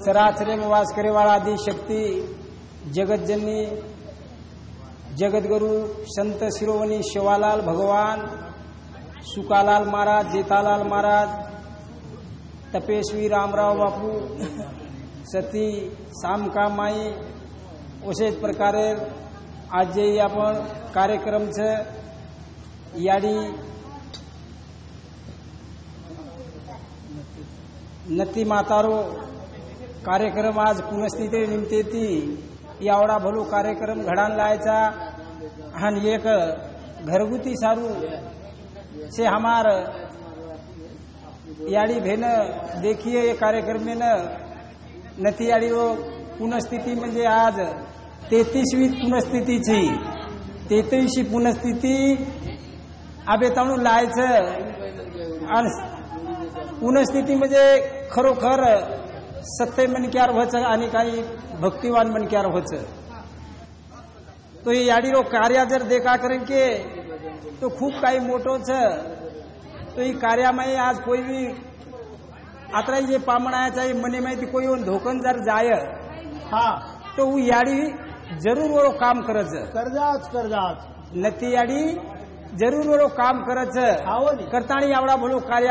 चराचरे में वास करे वाला आदि शक्ति जगत जननी जगत गुरु संत शिरोमणि शिवालाल भगवान, सुकालाल महाराज, जेठालाल महाराज, तपेश्वी रामराव बापू, सती सामका माई, अशेच प्रकारे आज जे आपण कार्यक्रम छे याडी नती मातारो कार्यक्रम आज पुनस्थिती निमित्ते एवढा भलो कार्यक्रम घडान लायचा आणि एक घरगुती सारू से हमार याडी भेन देखिए ये कार्यक्रम में नती याडी वो पुनस्थिती म्हणजे आज 33वी पुनस्थिती छी 33वी पुनस्थिती आबे ताणू लायचं आणि पुनस्थिती म्हणजे खरोखर सत्य मनक्यार व्हायचं आणि काही भक्तिवान मनक्यार व्हायचं. तो ये याडी रो कार्य जर देखा करें के तो खूप काही मोठो छ. तो ये कार्यामध्ये आज कोई भी आता जे पामणाचा मने माहिती कोई धोकन जर जाय हाँ तो वो याडी जरूर वो काम करच करजाच नती याडी जरूर वो काम करच करताणी एवढा भलो कार्य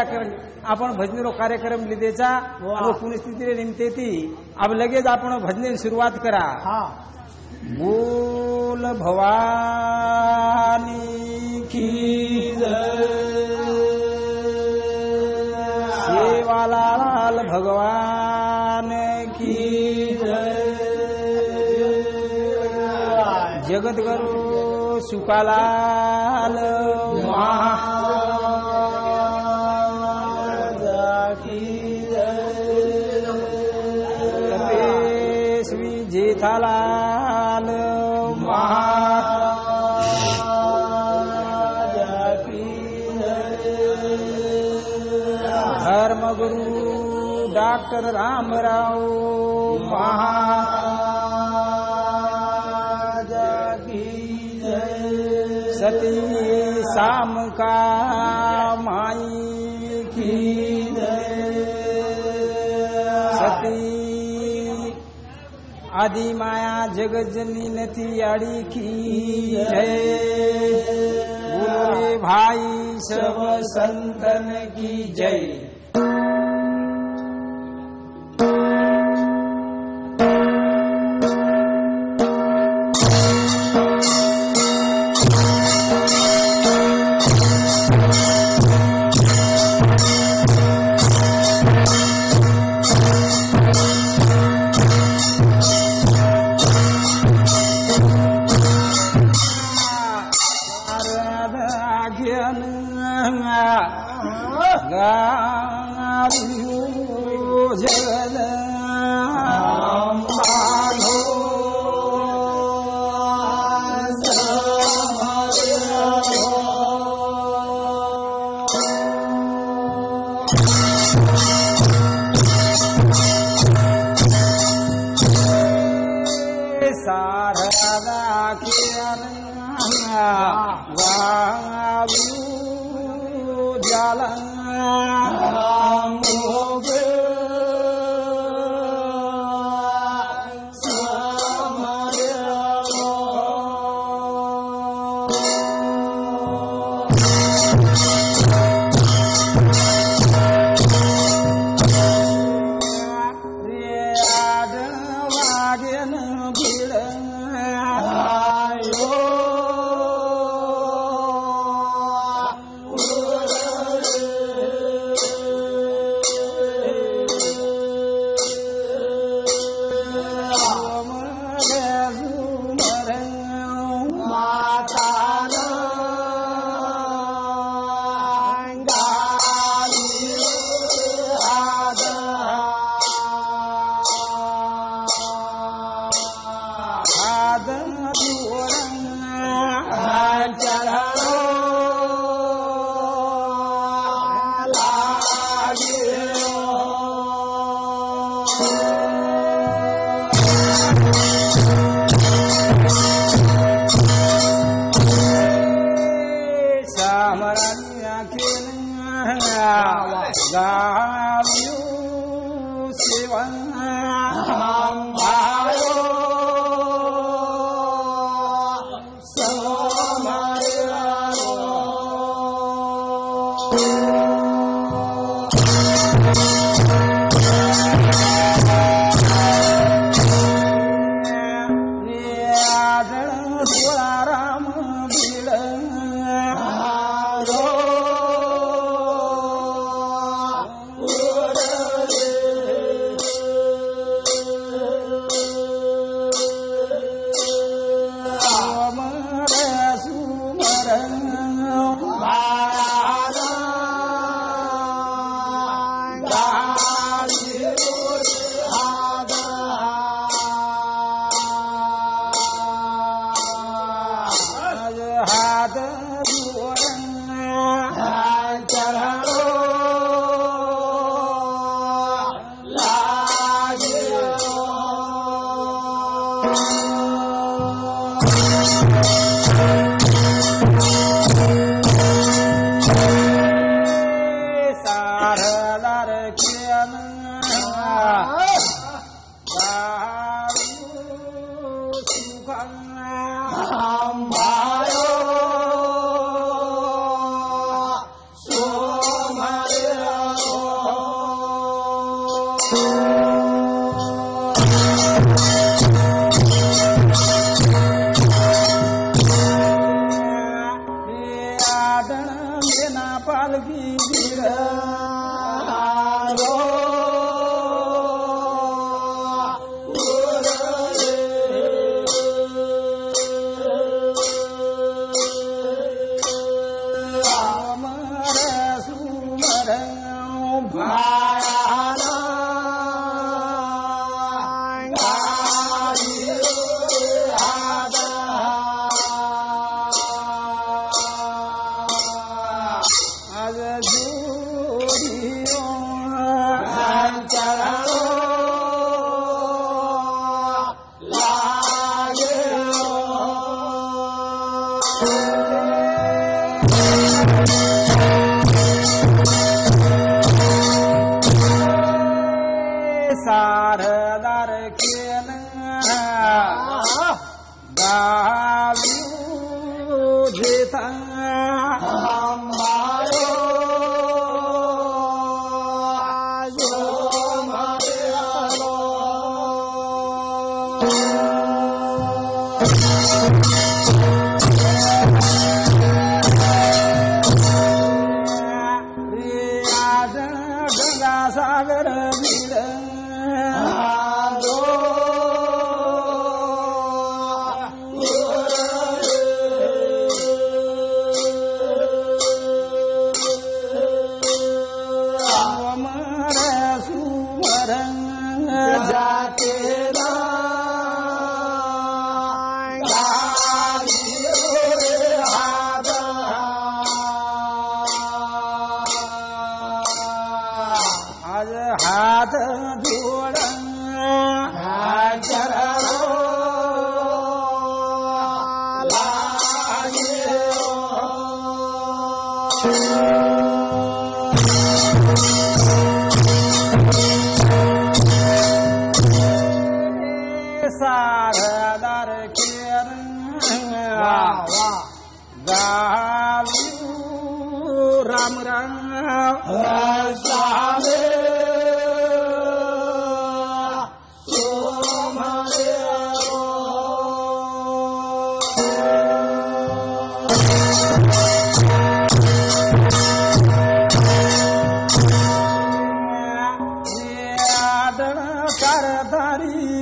आपण भजनीरो कार्यक्रम लिधेचा आणि पुनस्थिती निमित्ते अब लगेच आपण भजने सुरुवात करा. हाँ बोल भवानी की जय, सेवालाल भगवान की जय, जगत गुरु सुकालाल महाराज की जय, तपेश्वी जेठालाल महाराज की जय, धर्मगुरु डॉक्टर रामराव महाराज की जय, सती सामका माई की जय, सती आदि माया जगत जननी नती याडी की जय, बोले भाई सब संतन की जय. सेवा सारदार केन गावू जेता गंगा सागर जाते आज हाथ जोड़ सारदार केर गावू राम राम स्वामी करदारी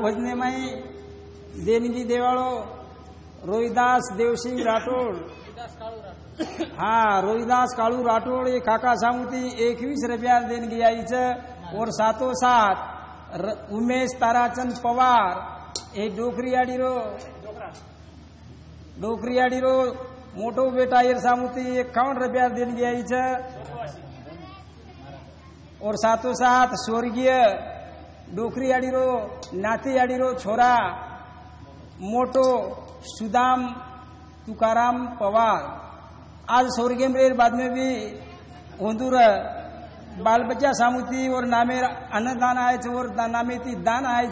भजने माई देणगी देवाळो रोहिदास देवसिंह राठोड हाँ रोहिदास काळू राठोड ये काका सामुती 21 रुपया देणगी आईचं और सातो सात उमेश ताराचंद पवार ये डोकरी रो मोटो बेटा ये सामुती 51 रुपया देणगी आईचं और सातो सात स्वर्गीय डोकरी आडीरो नाती आडीरो छोरा मोटो सुदाम तुकाराम पवार आज स्वर्गीय मेरे बाद में भी होंदूर बाल बच्चा सामुती और नामे अन्नदान आए और नामे ती दान आए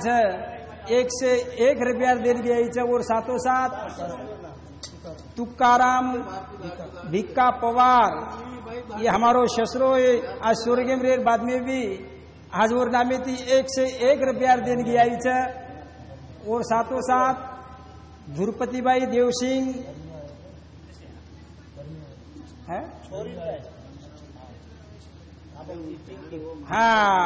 1 से 1 रुपया देणगी आई और सातो सात तुकाराम भिक्का पवार ये हमारो शस्त्रो आज स्वर्गीय मेरे बाद में भी आज और नामे थी 1 से 1 रुपया देणगी आई और सातो सात धुरपतिबाई देवसिंह है हाँ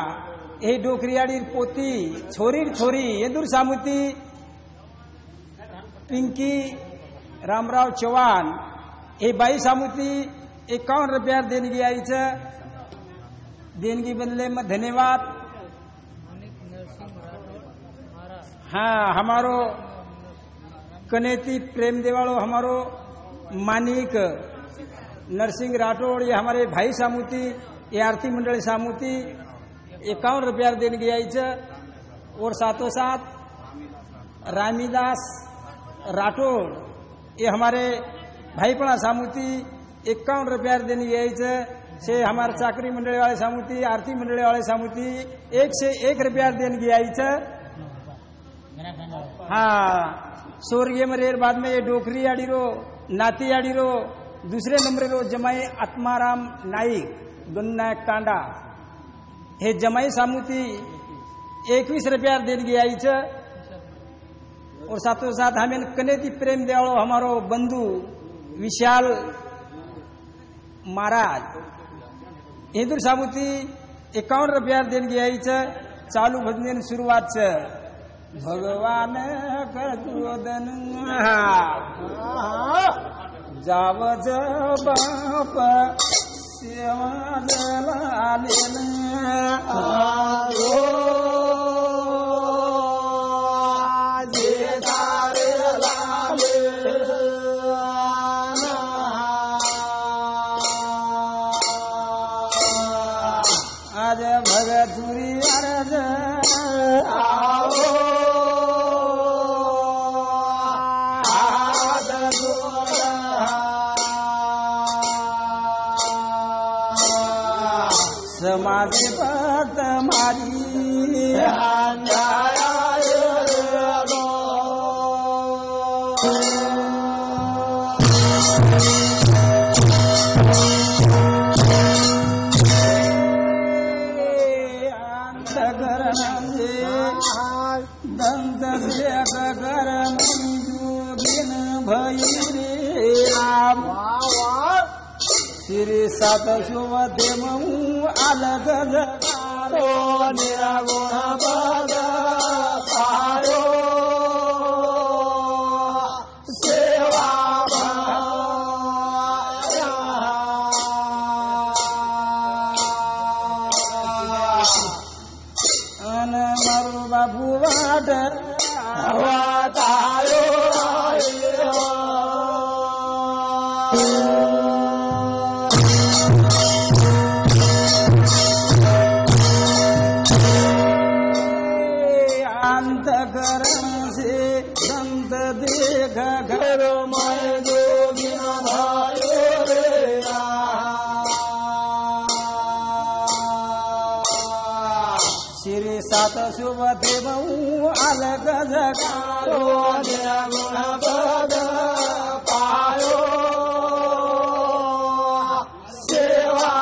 ये डोकरियाड़ी पोती छोरी ये दूर सामुती पिंकी रामराव चौहान ये बाई सामुती 51 रुपया देणगी आई देणगी बदले में धन्यवाद। हाँ हमारो कनेती प्रेम देवालो हमारो मानिक नरसिंह राठौड़ ये हमारे भाई सामुती ये आरती मंडल सामुती 51 रुपया देणगी आई और सातो सात रामीदास राठौड़ ये हमारे भाईपणा सामुती 51 रुपया देणगी आई से हमारे चाकरी मंडली वाले सामुती आरती मंडली वाले सामुती 1 से 1 रुपया देणगी आई हाँ स्वर्गीय मरेर बाद में ये डोकरी आड़ी रो नाती आड़ी रो दूसरे नंबर रो जमाई आत्माराम नाईक दोन्नायक तांडा हे जमाई सामुती 21 रुपया देणगी आई और साथों साथ हमें कनेती प्रेम देवालो हमारो बंधु विशाल महाराज हिंदू सामुती 51 रुपया देणगी आई चालू भजने शुरुआत भगवान कदन जाव बाप सेवा आज भगतुरी अरज समाज पर मारी दंत कर जोगिन भैरे राम श्री सात शुभते मऊ अलग जगारो निरागुण पद पारो सेवा अन मरु बाबू वाट अवतारो अंतकरण से दंत देख घर मैं जोगिन भायो रे श्री सात शुभते मऊ अलग जगारो गुण पद पायो सेवा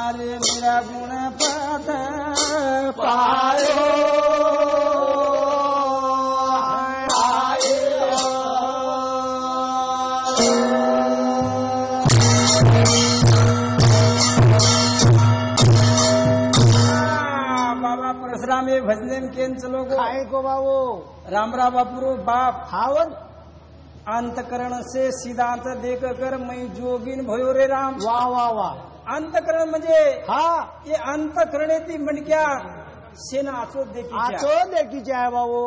अरे मेरा गुण पद पायो पायो परशुराम ये भजनेन केन चलो गो काय को बाबू रामराव बापुरो बाप हावन अंतकरण से सिद्धांत देख कर मैं जोगीन भयो रे राम. वाह वाह वाह अंतकरण म्हणजे हा ये अंतकरणेती मणक्या सेना आचो देखीच्या आचो देखीचे आहे बाबू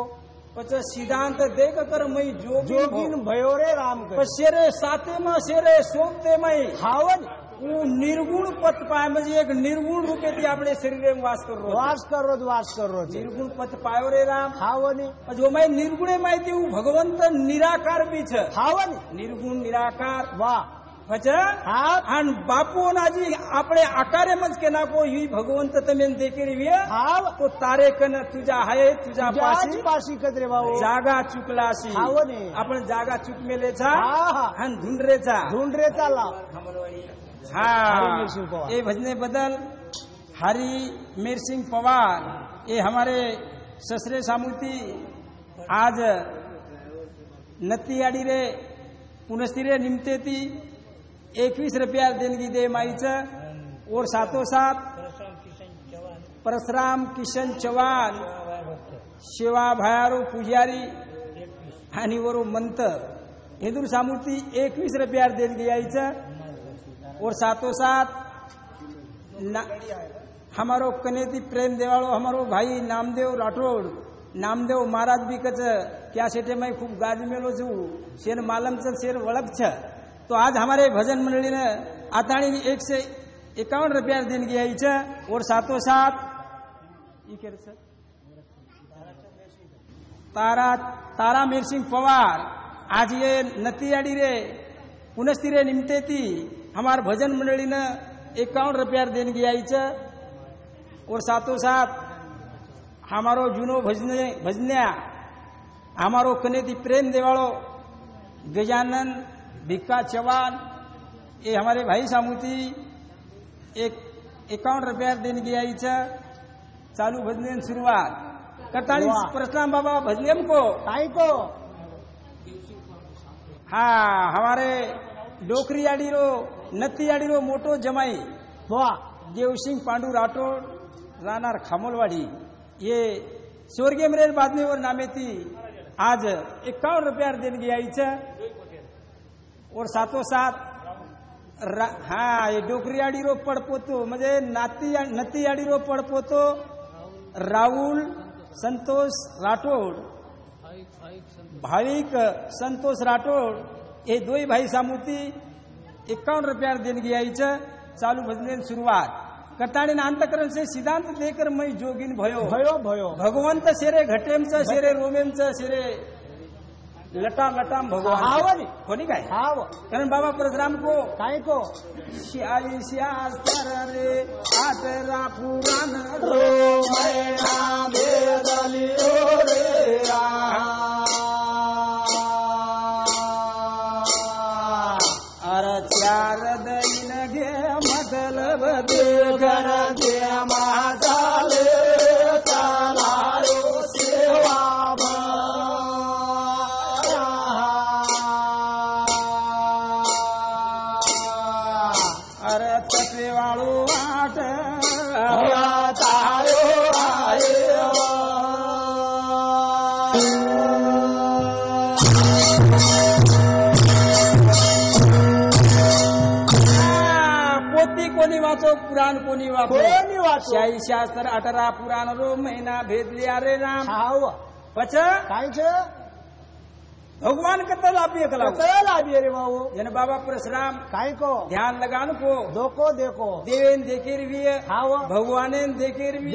પછી સિદ્ધાંત દેખ કર મય जोगीन भयो रे राम कर शेरे साते માં शेरे सोते मय हावन હું નિર્ગુણ પદ પાય म्हणजे એક નિર્ગુણ રૂપેથી આપણે શરીરે વાસ કરો वास करो નિર્ગુણ પદ પાયો રે રામ. हावनी જો મય નિર્ગુણે માહિતી હું ભગવંત નિરાકાર બી છે हावनी નિર્ગુણ નિરાકાર वाह પછી हा आणि बापूनाजी આપણે आकारे मज के नाको ही भगवंत तमेन देखेरी वे हाव तो तारे कन तुझा आहे तुझा पाशी पाशी कदरे बाबू जागा चुकलाशी हावनी आपण जागा चुकमेलेचा हा आणि धुंडरेचा ढूंढरे चाला हा मेरसिंह पवार. ये भजने बदल हरी मेरसिंह पवार ये हमारे ससरे सामुती आज नत्ती आडी रे पुनस्थिरे निमते ती 21 रुपया देणगी दे माईचं और साथोसाथ परशुराम किशन चव्हाण शिवा भयारो पुजारी आणि वरो मंत हेदूर सामुती 21 रुपया देणगी यायचं और साथोसाथ हमारो कनेती प्रेम देवाळो हमारो भाई नामदेव राठोड नामदेव महाराज बी कच क्या सेठे मैं खूब गाज मेलो छू शेर मालमचं शेर वळख छ. तो आज हमारे भजन मंडळीनं आताणी 151 रुपया देणगी यायचं और साथोसाथ तारा मेरसिंह पवार आज ये नतीयाडी रे पुनस्थिरे निमते थी हमार भजन मंडळीनं 51 रुपया देणगी यायचं और साथोसाथ हमारो जुनो भजन्या हमारो कनेती प्रेम देवाळो गजानन भिक्का चव्हाण ये हमारे भाई सामुती 51 रुपया देणगी यायचं चालू भजने सुरुवात करतानी परशुराम बाबा भजनेम को काय को हा हमारे डोकरी आडीरो नत्ती आडीरो मोटो जमाई वाह देवसिंह पांडू राठोड राहणार खामोलवाडी ये स्वर्गीय मरेल बातमीवर नामे थी आज 51 रुपया देणगी यायचं और साथोसाथ हा ये डोकरी आडीरो पडपोतो म्हणजे नत्ती आडीरो पडपोतो राहुल संतोष राठोड भाविक संतोष राठोड हे दोई भाई सामुती 51 रुपया देणगी यायचं चालू भजने सुरुवात करताणी अंतकरण से सिद्धांत देकर मैं जोगीन भयो भगवंत शेरे घटेमचं शेरे रोमेमचं शेरे लटाम भगवान हावनी कोणी काय हाव कारण बाबा परशुराम को काय को श्याई शास्त्र रे आटरा पुराण रो मैना बेदलियो रे अर चार दैन घे मतलब दे कर दे माझाले तालारो सेवा वाळू वाट तारो आयो पोती कोणी वाचो पुराण कोणी वाचो शाही शास्त्र 18 पुराण रो महिना भेदलिया रे राम हाव पछ काय छे भगवान कत लाभिए लाभिए रे बाबू जन बाबा परशुराम काय को ध्यान लगान को देखो देवेन देखेर भी हाव भगवानेन देखेर भी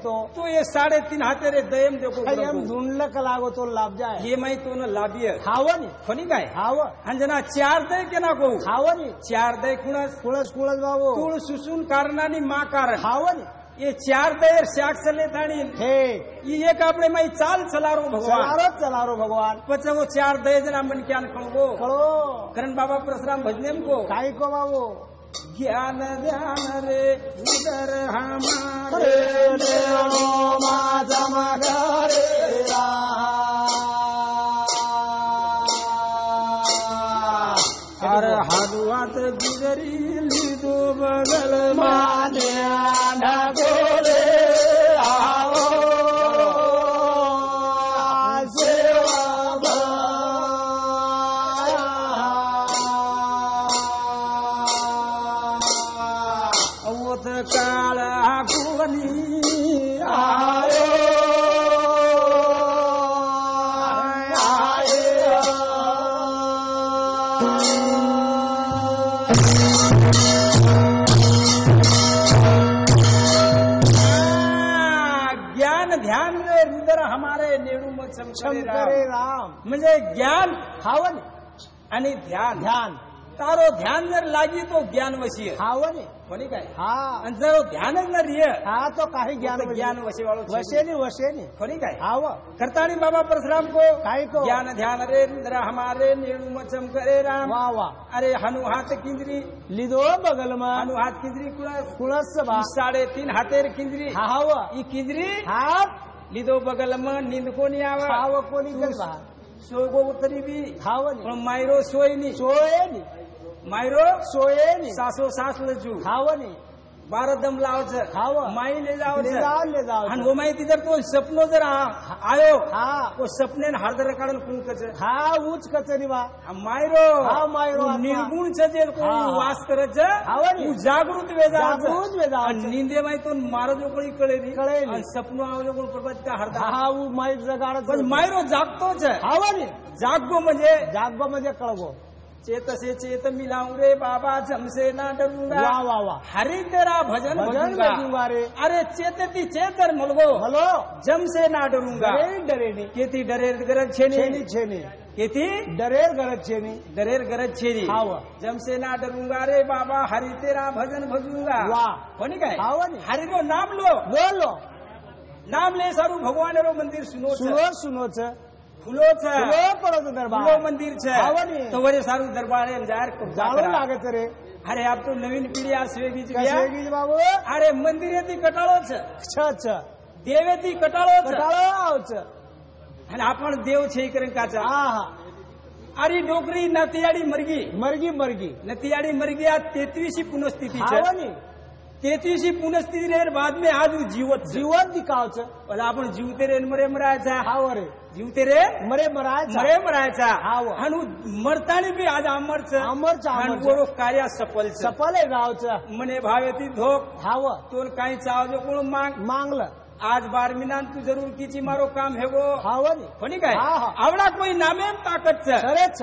तो ये 3.5 हाथे रे दयम देखो हम ढूंढलक लागो तो लाभ जाए ये मैं तो न लाभिए हावनी कोणी काय हाव अंजना 4 दय के ना को हावनी 4 दय कुणस बाबू कुळ सुसून कारणानी मा कारण हावनी ये 4 दयर शाक चले थाणी हे ये एक आपले मैं चाल चलारो भगवान पछे वो 4 दय जना मन क्या कळगो करण बाबा परशुराम भजनेम को काय को बाबू ज्ञान ध्यान रे उदर हमारे देवो माझा माघारे हर हात गुजरी लिदो बगल माने आना गोरे आओ ध्यान रे रुद्र हमारे नेडू मग शंकरे चमकरे राम म्हणजे ज्ञान हावन आणि ध्यान ध्यान तारो ध्यान जर लागी तो ज्ञान वशी हावन कोणी काय हा आणि जर ध्यानच न रिय हा तो काही ज्ञान ज्ञान वशी वाळो वशेनी वशेनी कोणी काय हाव करताणी बाबा परशुराम को काय को ज्ञान ध्यान रे रुद्र हमारे नेडू मग चमकरे राम वा वा अरे हनु हाथ किंद्री लिदो बगल में हनु हाथ किंद्री कुळस कुळस बा 3.5 हातेर किंद्री हाव ई किंद्री हाप લીધો બગલમાં નીંદ કોની આવે हाव कोणी करवा સોગો ઉતરી બી हावनी પણ માયરો સોય ની सोयेनी માયરો सोयेनी સાસો સાસ લજુ हावनी 12 દમ લાવ છે हाव માઈ ले जाव ले છે जाओ ले जाओ आणि ओमाई जर तो सपनो जर आयो हा तो सपने हार्दर काढून कुंक છે हा उच कचरी बा मायरो हा, मायरो आत्मा. निर्गुण છે જે કોઈ हा. વાસ કરે છે हावनी હું જાગૃત વેજાવ जागृत वेजाव અને નીંદે માં તો મારો જો કોઈ કળે નહીં कळे नाही. અને સપનો આવજો कोण प्रभात का हरदा हा उ माई जगाड पण मायरो जागतो છે हावनी जागो म्हणजे जागबा म्हणजे कळगो चेतसे चेत मिलाऊं रे बाबा जमसे ना डरूंगा वा वा वा हरि तेरा भजन भजन भजूंगा भजूंगा रे अरे चेतती चेतर मलगो हलो जमसे ना डरूंगा डरेर डरेनी केती डरेर गरज छेनी छेनी छेनी केती डरेर गरज छेनी डरेर गरज छेनी हाव जमसे ना डरूंगा रे बाबा हरि तेरा भजन भजूंगा वा कोणी काय हावनी हरि रो नाम लो बोलो नाम ले सारू भगवान रो मंदिर सुनो छ सुनो सुनो छ फुलो छ सुनो पडो तो दरबार फुलो मंदिर छ हावनी तो वरे सारू दरबार है जाहिर को जाळो लागत रे अरे आप तो नवीन पिढी आज स्वेगीच कसे घ्या गी बाबू अरे मंदिरेती कटाळो छ छ छ देवेती कटाळो छ कटाळो आवच आणि आपण देव छे करेन काचा हा हा अरे डोकरी नतियाडी मरगी मरगी मरगी नतियाडी मरगी आज 33वी पुनस्थिती छ हावनी 33वी पुनस्थिती रे बाद में आज जीवत छ. जीवन दिखावच पण आपण जीवते रे मरे मरायचा हाव रे जीवते रे मरे मरायचा मरे मरायचा हाव. आणि मरतानी बी आज अमरच अमरच आणि अमरच. गोरो कार्य सफल छ सफल आहे गावच मने भावेती धोक हाव तोल काही चावजो कोण माग मांगलं आज 12 मिनान तू जरूर कीची मारो काम हेगो हावनी कोणी काय हा, हा. आवडा कोई नामे ताकद छ खरेच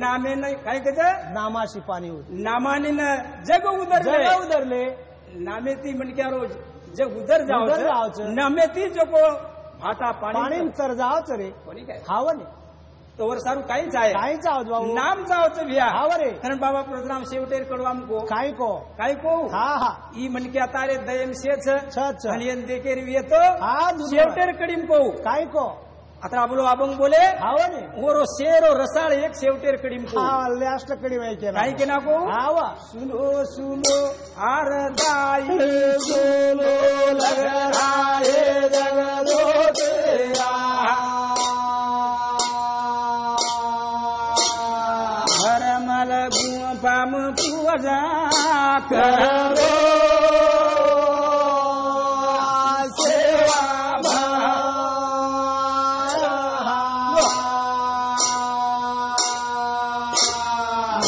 नामे नाही काय कच नामाशी पाणी होत नामाने न जग उदरले जगा उदरले नामे ती म्हणक्या रोज जग उदर उदर जावचं जावचं. नामे ती जो को भाता पाणी पाणी तर जावच रे कोणी काय हावनी तो वर सारू काहीच आहे काहीच आहोत बाबू नाम जावचं भिया हाव रे कारण बाबा परशुराम शेवटेर कडवा हमको काय को काय को हा हा ई म्हणक्या तारे दयम शेच छ छ आणि यन देकेर येतो हा दुसरं. शेवटेर कडीम को काय को आता बोलो अबंग बोले हावनी ओरो शेरो रसाळ एक शेवटेर कडीम को हा लास्ट कडी माहिती केला काय के ना को हावा सुनो सुनो आरदाई सोलो लगराए जगदो तेरा हरमल गुफाम पूजा करो सेवा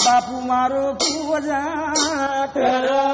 बापू मारो पूजा करो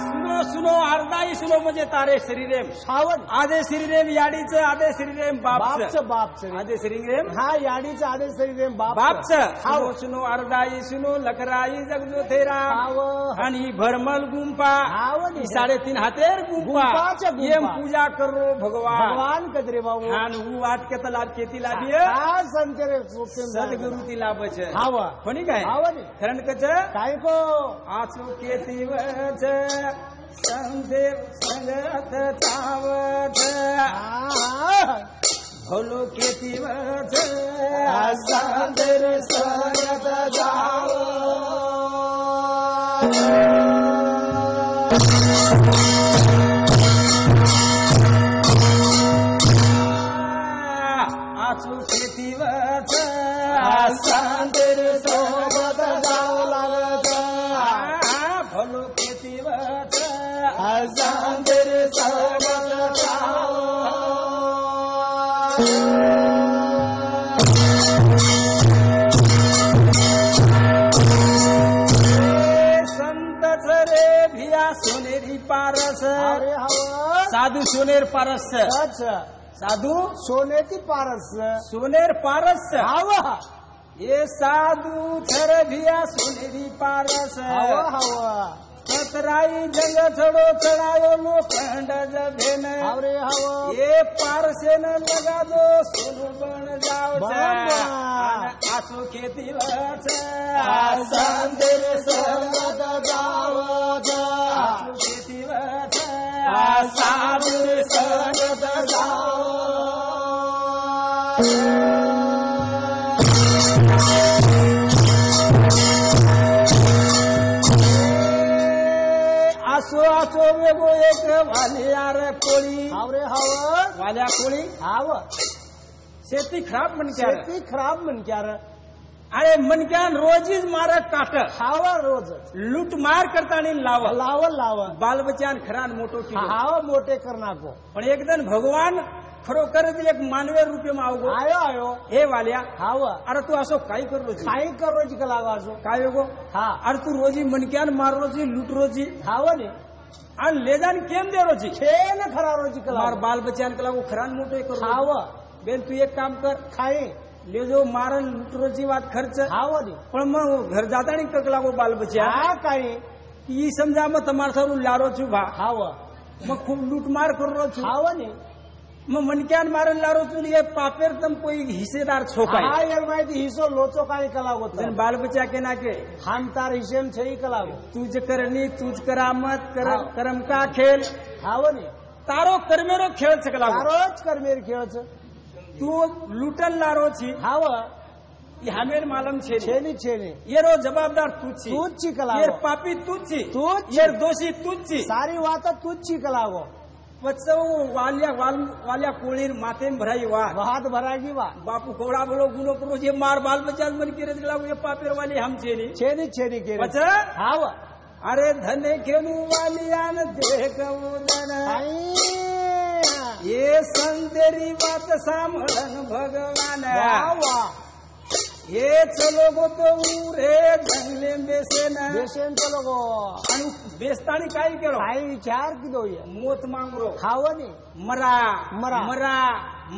सुनो सुनो अर्धाई सुनो म्हणजे तारे श्रीरेम सावन आदे श्रीरेम याडीचं आदे श्रीरेम बापचं बापचं आदे श्रीरेम हा याडीचं आदेश सरी बापचं हाव. सुनो सुनो अर्धाई सुनो लखराई जगदो थेरा हाव आणि भरमल गुंपा हावनी 3.5 हातेर गुंपा गुंपाच्या गुंपा. येम पूजा करो भगवान भगवान कदरे बाबू आणि उ वाट के तलाब खेती लाभिय हा संतरे सद्गुरु ती लाभच हाव कोणी काय हावनी खरण कच काय को आचो केती वच संदेव संगत चावत भलो केती वच संतर संगत जाव आचो केती वच संतर सोबत जाव लागत भलो केती वच संतर सोबत जाव संत रे भिया सोनेरी पारस अरे हवा साधू सोनेर पारस अच्छा साधू सोन्याची पारस सोनेर पारस हवा ये साधू थरभिया सोनेरी पारस हवा हवा कतराई जंग चढो चढायो लोखंड जभेन आवरे हवा ये पारसेन लगा दो सोनू बन जाओ बरोबर. आसो खेती वच संदेर संगत जावत आसो खेती वच संदेर संगत जावत आसो आसो वेगो एक वालियार कोळी आवरे हवा वाल्या कोळी हवा शेती खराब मनक्यार शेती खराब म्हणक्यार अरे मनक्यान रोजीच मारक काट हवा रोज लूट मार करतानी लाव लाव लाव बाल बच्चान खरान मोटो केलो हवा मोठे कर नाको पण एकदम भगवान खरोखरच एक मानवी रूपे मावगो आयो आयो हे वाल्या हवा अरे तू असो काही करलो काही करोच कला वाजो काय गो हा अरे तू रोजी मनक्यान मारलो लूट रोजी हवा ने आणि लेदान केम दे रोजी खेन खरा रोज कला मार बाल बच्चान कला वो खरान मोटो करो हवा बेन तू एक काम कर खाई ले जो मारन लूट रोजी वात खर्च हवा ने पण मग घर जातानी कक लागो बाल बच्चा हा काही ई समजा मग તમાર સારું લારો છું ભા हवा मग खूप लूटमार करो છું हवा ने मग मनक्यान मारन लारो છું ये पापेर तम कोई हिस्सेदार छोकाय हा यार माहिती हिसो लोचो काही कला होत जन बाल बच्चा के ना के हम तार हिशेम छई कला तुझ करनी तुझ करामत करम का खेल हवा ने तारो कर्मेरो खेळ सकला तारोच कर मेर खेळच तू लूटन लारो छी हवा ये हमेर मालम छे छेनी छेनी येरो जवाबदार तू छी तूच कला ये पापी तू छी तूच ये दोषी तू छी सारी वात तूच कलावो पचव वाल्या कोळीर मातेम भराई वा वाद भरागी वा बापू कोड़ा बोलो गुनो करो जे मार बाल बच्चा मन के रज लागो ये पापेर वाली हम छेनी छेनी छेनी के पच हवा अरे धने खेनु वालियान देखवदन ये संतेरी बात सामळन भगवान वा ये चलो गो तो रे जंगले बेसेन बेसेन चलो गो आणि बेस्तानी काय केलो काही विचार किदो ये मोत मांगरो खावनी मरा मरा. मरा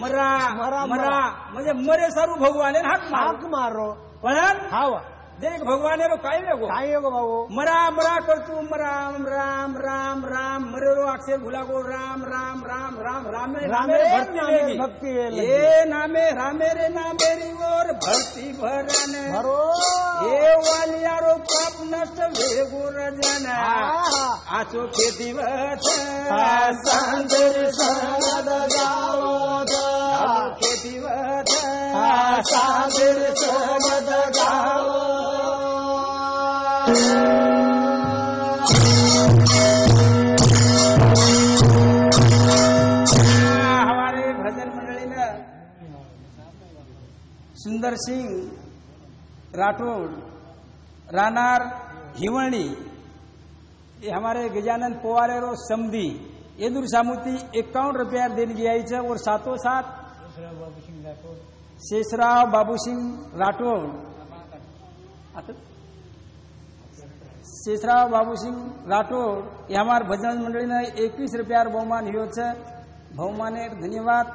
मरा मरा. मरा म्हणजे मरे सारू भगवाने हाक हाक मारो पण हवा देख भगवाने रो काय वेगो काही गो बाबू मरा मरा करतू राम राम राम राम मरे रो अक्षर भुला गो राम राम राम राम रामे रामे भक्ति लेगी भक्ति वेगी. ये नामे रामे रे नामे री और भक्ति भरन भरो ये वालियारो पाप नष्ट वेगो रजन आचो खेती वच संतर संगत जावत खेती वच संतर संगत जावत हमारे भजन मंडली ने सुंदर सिंह राठौड़ रानार हिवणी ये हमारे गजानन पवारे रो समधी ये दूर सामुती 51 रुपया देणगी यायचं और साथो साथ शेषराव बाबू सिंह राठौड़ शेषराव बाबू सिंह राठौड़ ये हमारे भजन मंडली ने 21 रुपया बहुमान ह्यो छ बहुमाने धन्यवाद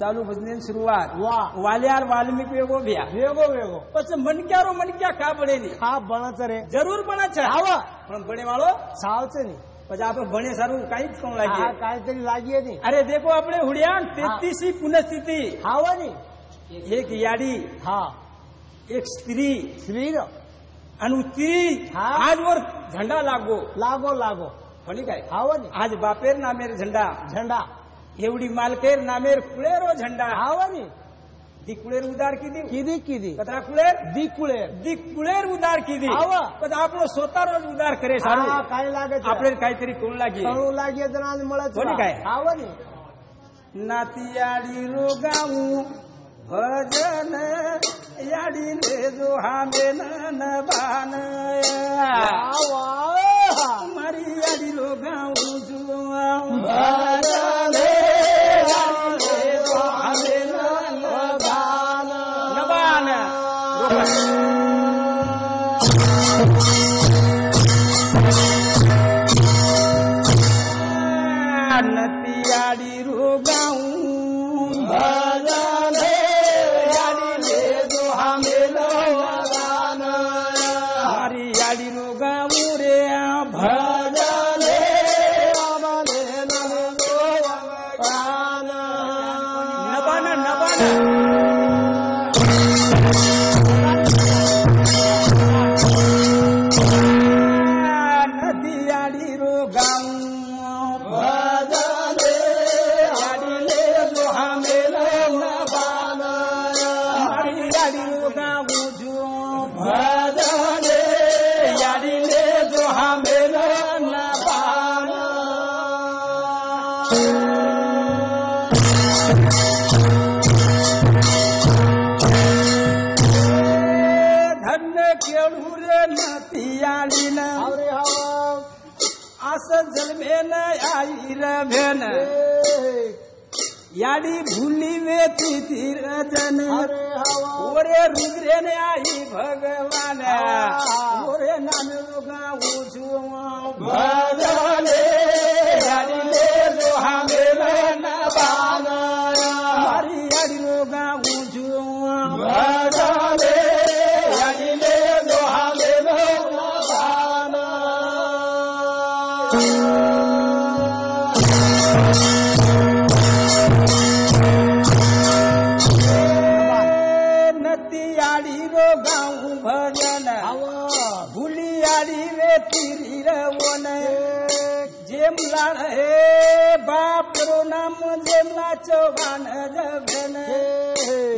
चालू भजने सुरुवात वाह वाल्यार वाल्मिक वेगो भ्या वेगो वेगो પછી મનક્યા का बने नहीं हा बनच रे जरूर बना છે आवा પણ बने वालो सावच नहीं પછી આપણે ભણે સારું કાઈ જ કોણ हा લાગે काहीतरी लागिये नहीं अरे देखो આપણે हुडिया 33મી પુનઃસ્થિતિ हावा नहीं एक याडी हा एक स्त्री श्रीर आणि स्त्री हा. आजवर झंडा लागो लागो लागो कोणी काय हावा नहीं आज बापेर नामेर झंडा झंडा एवढी मालकेर नामेर कुळेरो झंडा हावा नहीं दी कुळेर उदार किती किदी किदी कतरा कुळेर दिकुळे दी कुळेर उदार किती आवा. पण आपलो स्वतः रोज उदार करे हा सारू काय लागे आपल्याला काहीतरी कोण लागे कळू लागे तर आज મળत कोणी काय? हावा नहीं नातियाडी रोगाऊ भजन याडी रे जो हामे न बान वाह मारी याडी रोगाऊ जुआ भजन रे जो हामे न बान नबान नतियाडी रोगाऊ नदियाडी रो गाऊ भजने आडिले जो हमेले न बानय नदियाडी रो गाऊ जो भजने आडिले जो हमेले न बानय धन्य केळू रे नदियाडी न अरे हवा असं जन्मेन आई रभेन याडी भूली वे तीर जन अरे हवा ओरे रुद्रेने आई भगवान ओरे नाम गाऊ जो भजने आडिले जो हमेले न बानय मारी याडी रो गाऊ जो भजने आडिले जो हमेले न नदियाडी रो गाऊ भजन भूलियाडी वे तीरी रवन जेमला हे बाप रो नाम जेमला चौहान जभन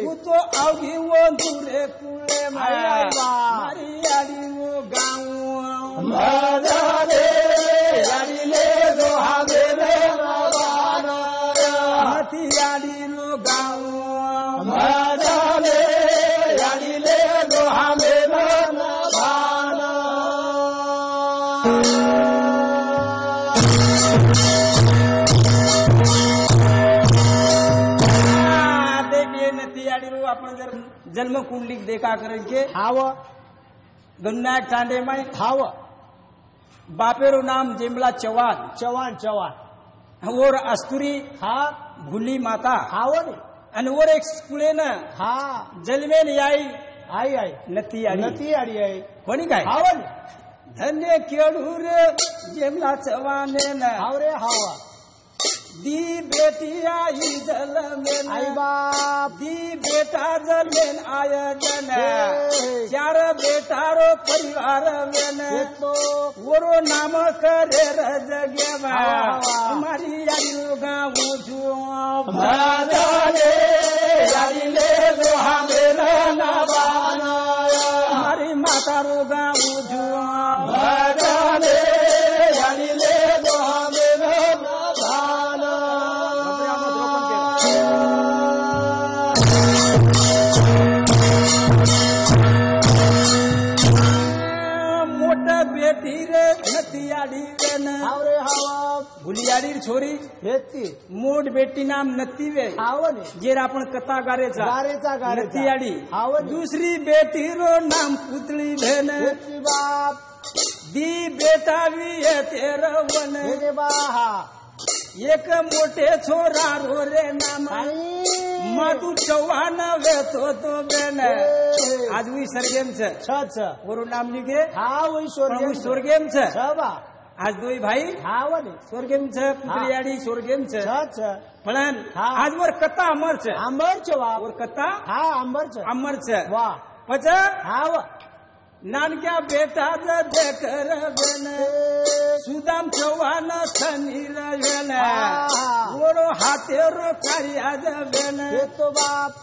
तू तो आवगी वो दूरे कुळे मारी याडी वो गाऊ भजने आडिले जो हमेले न बानय नदियाडी रो गाऊ भजने आडिले जो हमेले न बानय देखिए नदियाडी रो आपण जर जन्म कुंडली देखा करेंगे हाव गन्नायक टांडे में हाव बापेरो नाम जेमला चौहान चव्हाण चव्हाण और अस्तुरी हा भूली माता हाव ने आणि और एक स्कूले न हा जलमेन आई आई आई नदियाडी नती आडी आहे कोणी काय हाव ने धन्य केळूर जेमला चव्हाणे न हाव रे हाव दी बेटी आई जलमेन आई बाप दी बेटा जलमेन आयोजन चार बेटा रो परिवार मेन येतो ओरो नाम करे रजगे वा। मारी आयु गाऊ जो भजने आडिले जो हमेले न बानय मारी माता रो गाऊ जो भजने आडिले जो हमेले न बानय मोठा बेटी रे नदियाडी रे न हाव रे हाव भुलियाडी छोरी हेती मोठ बेटी नाम नत्ती वे हाव ने जेर आपण कथा गारेचा गारेचा गारेचा नदियाडी हाव ने दुसरी बेटी रो नाम पुतळी भेन हेती बाप दी बेटा भी है तेरा वन हे रे बाहा एक मोठे छोरा रो रे नाम मधु चौहान वेतो तो बेन आज वी सरगेम छ छ ओरो नाम लिखे हाव ईश्वर स्वर्गेम छ छबा आज दोई भाई हाव ने स्वर्गेम छ पुतळियाडी स्वर्गेम छ छ पण हा. आज वर कथा अमर छ अंबर छ वा और कथा हा अंबर छ अमर छ वाह पछ हाव नानक्या बेटा देकर बेन सुदाम चौहान सनील बेन ओरो हातेरो कार्या बेन तो बाप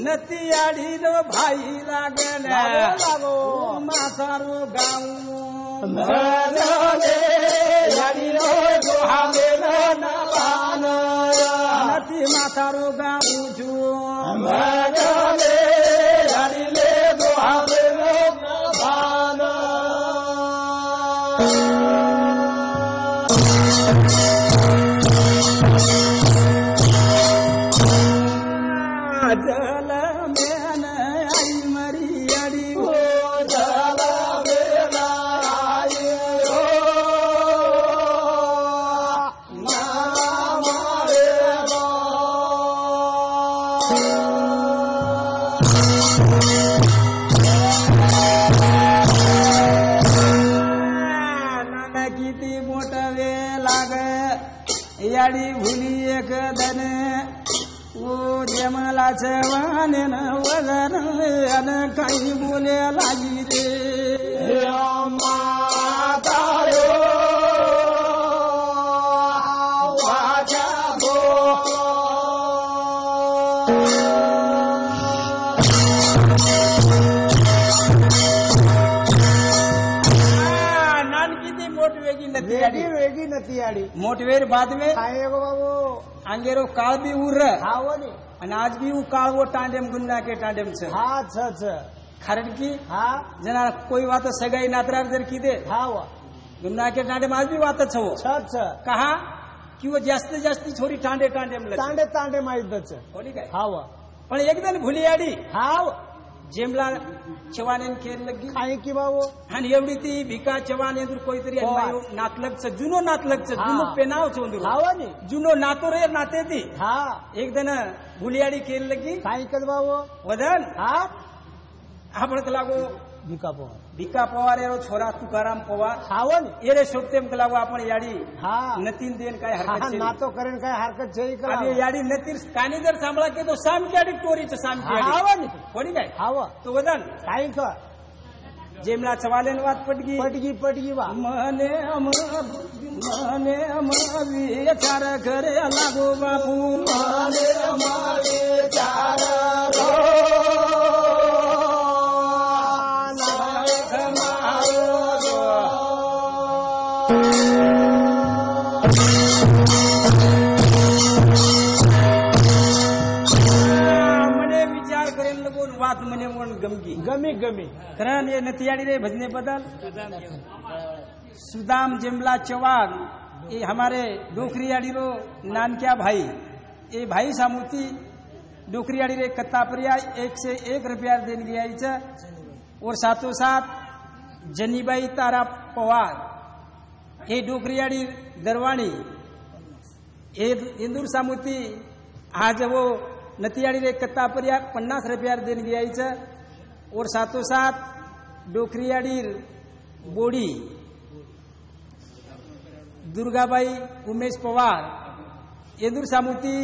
नदियाडी रो भाई लागन लागो मासारो गाऊ भजने आडिले जो हमेले न बानय नदी मासारो गाऊ जो भजने आडिले जो हमेले न बानय जल मेन आई मरियाडी ओ जल बेला आयो नाम रे नाना किती मोठ वे लाग याडी भुली एक धन ओ जमला जवाने न वदन अन काही बोले लागी रे मातायो वाजा वेगी नती मोटवेर बाद में खाए गो बाबू अंगेरो काळ बी उर खाओ ने आणि आज बी उ काळ वो टांडेम गुन्ना के टांडेम छ हाँ छ कारण की हाँ जना कोई वात सगाई नातरार जर की दे हाँ गुन्ना के टांडेम आज बी वात छवो छ कहा की वो जास्तीत जास्ती छोरी टांडे टांडेम तांडे तांडे माहित दच होली काय हाँ पण एकदम भुली आडी हाँ जेमला चव्हाण खेळ लगी खाई की बाबू आणि एवढी ती भिका चव्हाण एंदूर कोईतरी नातलगच जुनो नातलगच जुनो पेनाव चोंदूर हाँ नी जुनो नातो रे नाते ती हाँ एक दिन भुलियाडी खेळ लगी खाई कर बाबू वदन हाँ आपण लागो भिका पवार एरो छोरा तुकाराम पवार हाँ नी एरे सोबतेम लागो आपण याडी हाँ नतीन देन काय हरकत हाँ नातो करेन काय हरकत छे का अबे याडी नतीर कानी जर सांभाळा के तो साम की आडी टोरीच साम की आडी हाँ नी कोणी काय हाँ तो वदन खाई का जेमला चवालेन वात पटगी बा मने अम विचार करे लागो बापू मने विचार मने विचार करेन लगून वात मने मन गमी कारण ये नतियाड़ी रे भजने बदल सुदाम जेमला चौहान ये हमारे डोकरियाड़ी रो नानक्या भाई ये भाई सामूती डोकरियाड़ी रे कत्तापरिया 1 से 1 रुपया देन गया और साथों साथ जनीबाई तारा पवार हे डोकरियाड़ी दरवाणी हे इंदूर सामूती आज वो नतियाड़ी रे कत्तापरिया 50 रुपया देन गया और साथों साथ डोकरियाड़ी बोड़ी दुर्गाबाई उमेश पवार इंदूर सामूती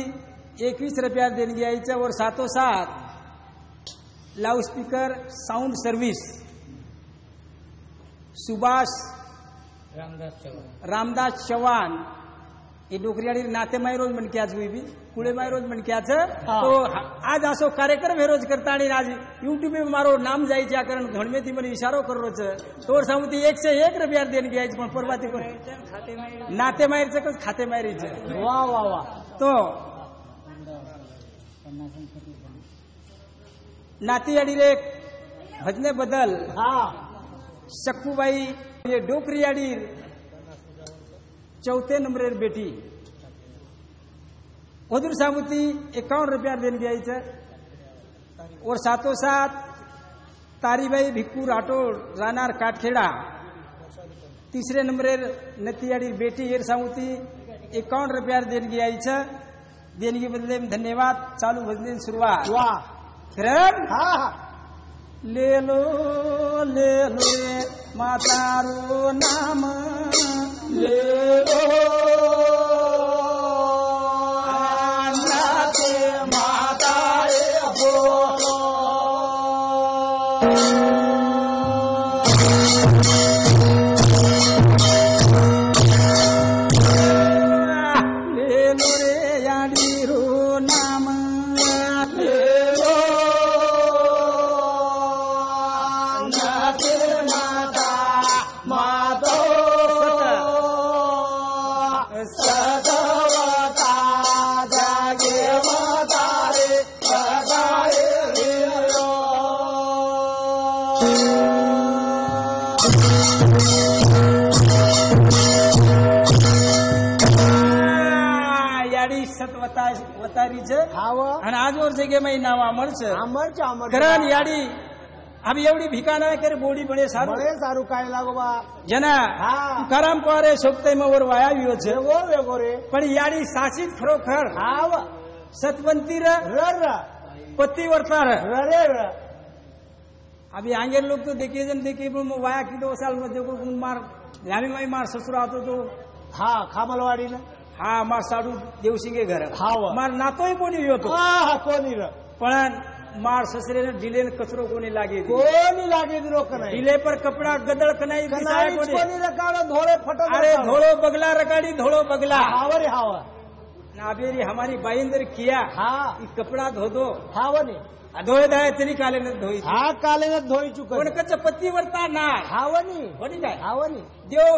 21 रुपया देन गया और साथों साथ loud speaker sound service Subhash Ramdas Chauhan ये डोकरियाड़ी नाते माय रोज मन क्या हुई भी कुड़े माय रोज मन क्या तो आज आसो कार्यक्रम हे रोज करता आज यूट्यूब में मारो नाम जाई त्या कारण घण में थी मन इशारो कर रो छ तो सामती 1 से 1 रुपया देन गया पण परवाती कोण नाते मायर च खाते मायरी छ वाह वाह वाह तो नातीयाड़ी रे भजने बदल हाँ सक्कूबाई ये डोकरियाड़ी 4 नंबर बेटी उधर सामूती 51 रुपया देन गया और साथों साथ तारीबाई भिक्कू राठौड़ रानार काटखेड़ा 3 नंबर नतियाड़ी बेटी एर सामूती 51 रुपया देन गया देने के बदले में धन्यवाद चालू भजने शुरुआत वाह किरण हाँ ले लो मातारो नाम ले लो नाते माताए बोलो ले लो रे याडी रो नाम ले लो नाते माता मातो सदवता जागे मातारे सदाए लो याडी वतारी છે આવો અને આજ ઓર જગ્યામાં નામ અમર છે અમર છે અમર કરણ याडी अब एवढी भिकाना करे बोडी बळे सारू બળે સારું કાય લાગો બા जना હા કરम કોરે સોપતેમાં ઓર વાયાવ્યો છે એવો વેગો રે પણ याडी સાચી ખરોખર આવ સતવંતી રર પતિવર્તા रे रे अभी आगे लोग तो देखिए वाया की 2 साल में देखो मार लामी माई मार ससुर आतो तो हाँ खामलवाड़ी ने हा मार साडू देवशिंगे घर हाव. मार नातोय कोणी होतो हा कोणी र पण मार ससरे डिलेन कचरो कोणी लागे कोणी लागे लोक नाही डिले पर कपड़ा गदड़क नहीं दिसाय कोणी कोणी रकाड धोळे फटक अरे धोळो बगला रगाड़ी धोळो बगला हावरे हावा नाबेरी हमारी बाईंदर किया हा ई कपड़ा धो दो हावने धोए दाय तरी काले न धोई हा काले धोई चुक कोण कच पत्ती वरता ना हावनी कोणी काय हावनी देव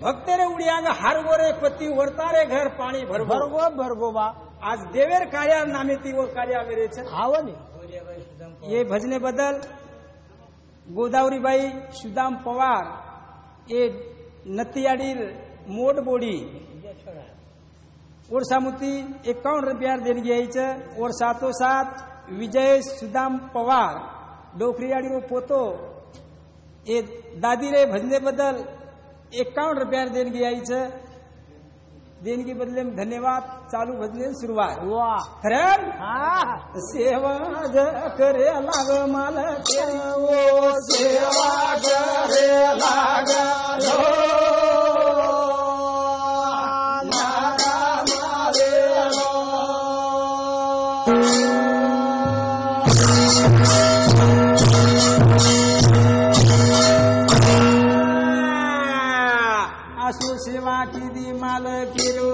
भक्तेरे उडियांग हारगोरे पत्ती वरतारे घर पाणी भरभर भरगो भरगो बा आज देवेर कार्या नामे ती वो कार्या वेरेच हावनी ये भजने बदल गोदावरीबाई सुदाम पवार ये नतियाडीर मोड बोडी और सामुती 51 रुपया देणगी यायचं और साथोसाथ विजय सुदाम पवार डोकरीयाडी वो पोतो ये दादी रे भजने बदल 51 रुपया देणगी यायचं देणगी बदले धन्यवाद चालू भजने सुरुवात वा खरं हा सेवा ज करे लाग माल ओ सेवा करे लागलो असो सेवा किदी माल किरो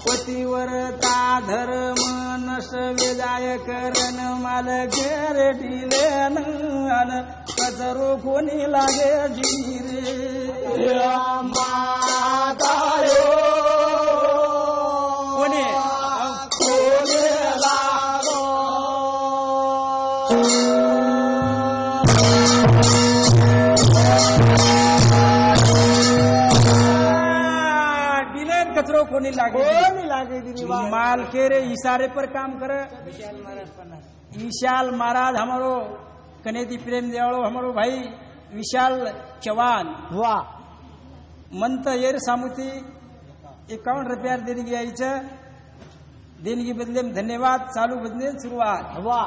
पतिवरता धर्म नष्ट वेदाय करण माल घेरे डिलेन अन कचरो कोणी लागे जिरे मातायो कोणी कोणी लागो डिलेन कचरो कोणी लागे कोणी लागे दिनी बा माल के रे इशारे पर काम करे विशाल महाराज हमारो कनेती प्रेम देवाड़ो हमारो भाई विशाल चौहान वा मंत येर सामुती 51 रुपया देणगी यायचं देणगी बदले धन्यवाद चालू बदले सुरुवात वा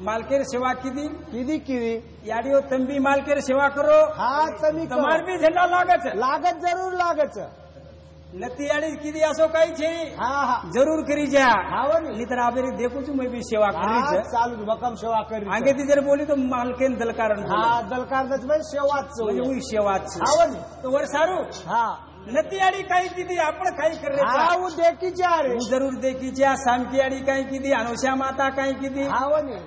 मालकेर सेवा किदी किदी किदी याडियो तंबी मालकेर सेवा करो हा चमी तमार भी झंडा लागत लागत जरूर लागत नती याडी किदी असो काही छे हा हा जरूर करी जा हावनी नितर आबेरी देखो छु मैं भी सेवा हा करी चालू भकम सेवा करी आगे ती जर बोली तो मालकेन दलकारण हा दलकारदच भाई सेवाच म्हणजे उई सेवाच हावनी तो वर सारू हा नती याडी काही किदी आपण काही कर रे हा वो देखी जा रे जरूर देखी जा सामकी याडी काही किदी अनुषा माता काही किदी हावनी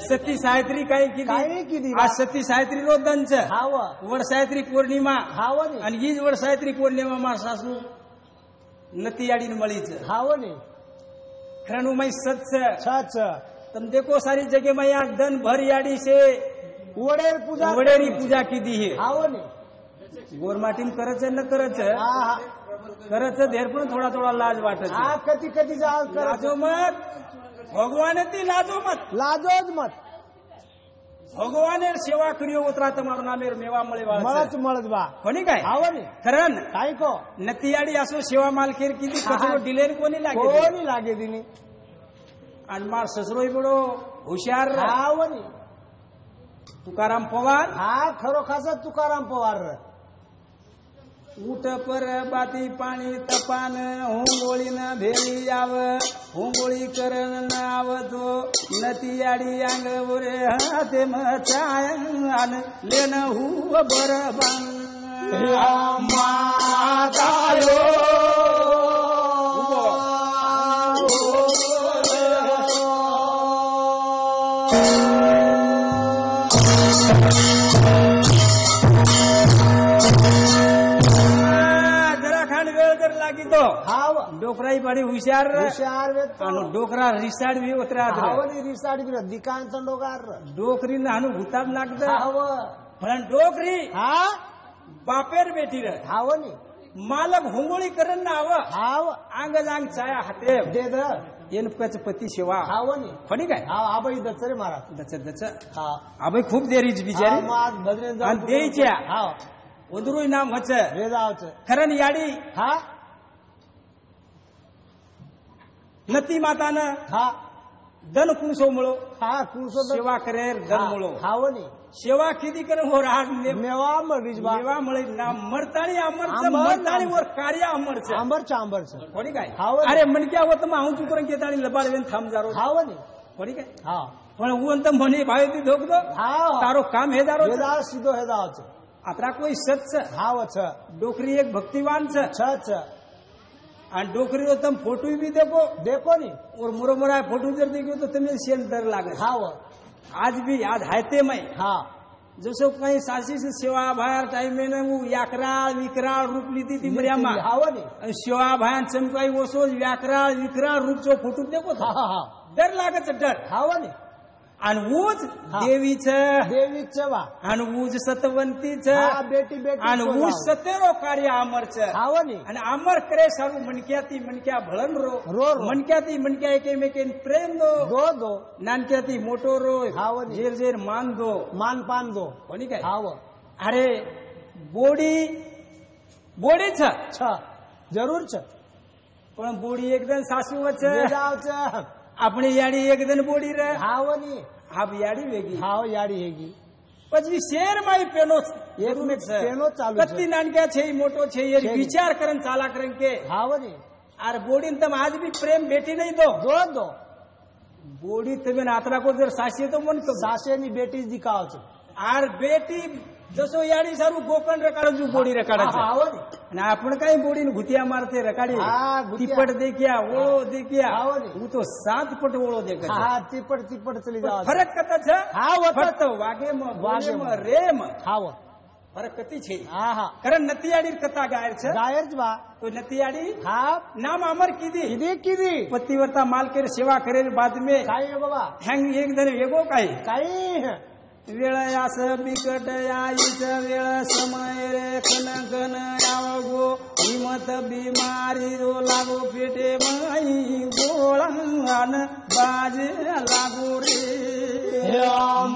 सती सावित्री काही काही किदी किदी आज सती सावित्री रो दंच हाव वड सावित्री पौर्णिमा हावनी आणि हीच वड सावित्री पौर्णिमा मार सासू नती याडी मळीच हावनी खरनु मै सच छछ तुम देखो सारी जगह में यहाँ दिन भर याडी से वडेर पूजा वडेरी पूजा की दी है हावनी गोरमाटीम करच न करच हा हा करच धेर पण थोडा थोडा लाज वाटत हा कधी कधी जा लाजो मत भगवान ती लाजो मत लाजोज मत भगवाने सेवा करियो उतरा તમારો નામેર મેવા મળે મળच મળच बा कोणी काय हावनी खरं काय को नतियाडी असो सेवा मालकेर किती कचरो डिलेर कोणी लागे कोणी लागे दिनी आणि मार ससरोय बडो हुशार हावनी तुकाराम पवार हा खरो खास तुकाराम पवार उठ पर बाती पाणी तपान होंगोळी न भेली आव होंगोळी करण न आवतो नतियाडी अंग उरे हाते मचाय आन लेन हु बरबान मातायो हाव डोकराई बड़ी हुशार हुशार डोकरा रिसाड भी उतरा हावनी रिसाडी बिर दिकांच डोगार डोकरी हानु भूताब लागत हाव पण डोकरी हा बापेर बेटी रे हावनी मालक होंगोळी करण ना आव हाव अंग जांग छाया हाते दे द येन कच पती सेवा हावनी कोणी काय हाव आबाई दचरे मारा दच दच हा आबाई खूप देरीच बिचारी मात भद्रेन आणि देईच्या हाव उदरुई नाम वच वेदावच खरन याडी हा नती मातानं हा ધન કુણસો મળો હા કુણસો સેવા કરે ધન મળો ખાવો ને સેવા કીધી કરે ઓર આ મેવા મળી સેવા મળે ના મળતાણી અમર છે મળતાણી ઓર કાર્ય અમર છે આંબર છે આંબર છે પડી ગઈ ખાવો અરે મન ક્યાં હો તમે આવું ચૂકરણ કે તાણી લબાડ વેન થામજારો ખાવો ને પડી ગઈ હા પણ હું અંત મને ભાઈ દી ધોક દો હા તારો કામ હેદારો છે હેદાર સીધો હેદાર છે આપણા કોઈ સત છે હાવ છે ડોકરી એક ભક્તિવાન છે છે અને ડોકરી નો તમે ફોટો બી દેખો देखो नी और मोरो मोरा फोटो जर देखो तो तुम्हें सेल डर लागे हाव आज भी आज हायते में हाँ जसो कहीं सासी से सेवा भाई टाइम में ने वो याकराल विकराल रूप लीधी थी मरियामा हाव नी सेवा भाई चमकाई वो सो व्याकराल विकराल रूप जो फोटो देखो था हाँ हाँ डर लागे છે डर हाव नी અને वो જ દેવી છે देवी चवा અને वो જ સતવંતી છે हाँ बेटी बेटी અને वो જ સતેરો કાર્ય અમર છે हाव नी અને અમર કરે સારું મનક્યાથી મનક્યા ભળન રો रो रो મનક્યાથી મનક્યા એકે મેકે પ્રેમ દો दो दो નાનક્યાથી મોટો રો હાવની. ઝેર ઝેર માન દો मान पान दो કોની કહે हाव અરે બોડી બોડી છે छ जरूर छ પણ બોડી એકદમ સાસુ છે वेदाव छ આપણી યાડી એકદમ બોડી રે हाव नी આપ યાડી વેગી हाव याडी हेगी પછી શેર માં પેનો એક મિનિટ પેનો ચાલુ છે. કત્તી નાનક્યા છે ઈ મોટો છે એ છે. વિચાર કરન ચાલા કરન કે हाव नी આર બોડી ને તમે આજ બી પ્રેમ બેટી નહીં દો दो दो બોડી તમે નાતરા કો જર સાસી તો મન તો सासे नी बेटी दिखाव छ આર બેટી જસો યાડી સારું ગોકણ રકાડે જો બોડી રકાડે છે हाव नी અને આપણે કઈ બોડી ને ઘુટિયા મારતે રકાડી હા, ઘુટિયા. ટીપટ દેખ્યા ઓળો દેખ્યા આવો ને. હું તો 7 પટ ઓળો દેખે છે. हाँ तिपट तिपट चली जाओ छ ફરક કતા છે હા, વખત. ફરક તો વાગેમાં વાગેમાં. વાગેમાં રેમ हाव ફરક કતી છે हाँ हाँ કારણ નતિયાડી કથા ગાયર છે गायर ज बा તો નતિયાડી हाँ નામ અમર કીધી किदी किदी પતિવ્રતા માલ કરે સેવા કરે બાદ में काई है बाबा હેંગ એક દને વેગો કાઈ काई है વેળયાસ બિકટ આઈ છે વેળ સમય રે કન કન આવગો હિંમત બીમારી રો લાગો પેટે માઈ ગોળાન બાજે લાગો રે